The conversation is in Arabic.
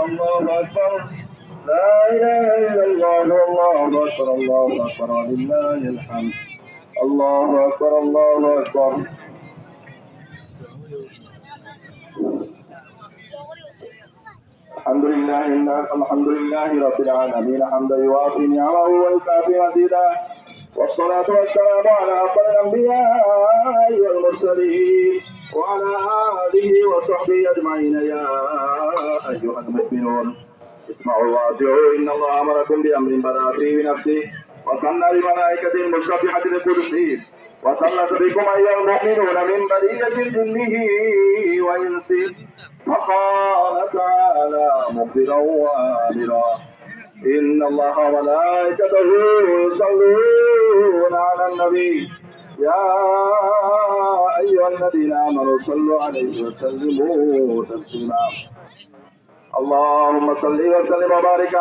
الله أكبر لا إله إلا الله والله أكبر الله أكبر ولله الحمد الله أكبر الله أكبر الحمد لله رب العالمين حمدا يوافي نعمه ويكافي مزيدا والصلاة والسلام على أفضل الأنبياء والمرسلين وعلى آله وصحبه أجمعين يا أيها المؤمنون اسمعوا وأطيعوا إن الله أمركم بأمر بدأ فيه بنفسه وصلى بملائكته المسبحة القدسين وصلت بكم أيها المؤمنون من بلية جنه وإنسه فقال تعالى مخبرا وآمرا إن الله وملائكته يصلون على النبي يا أيها الذين آمنوا صلوا عليه وسلموا تسليما اللهم صل وسلم وبارك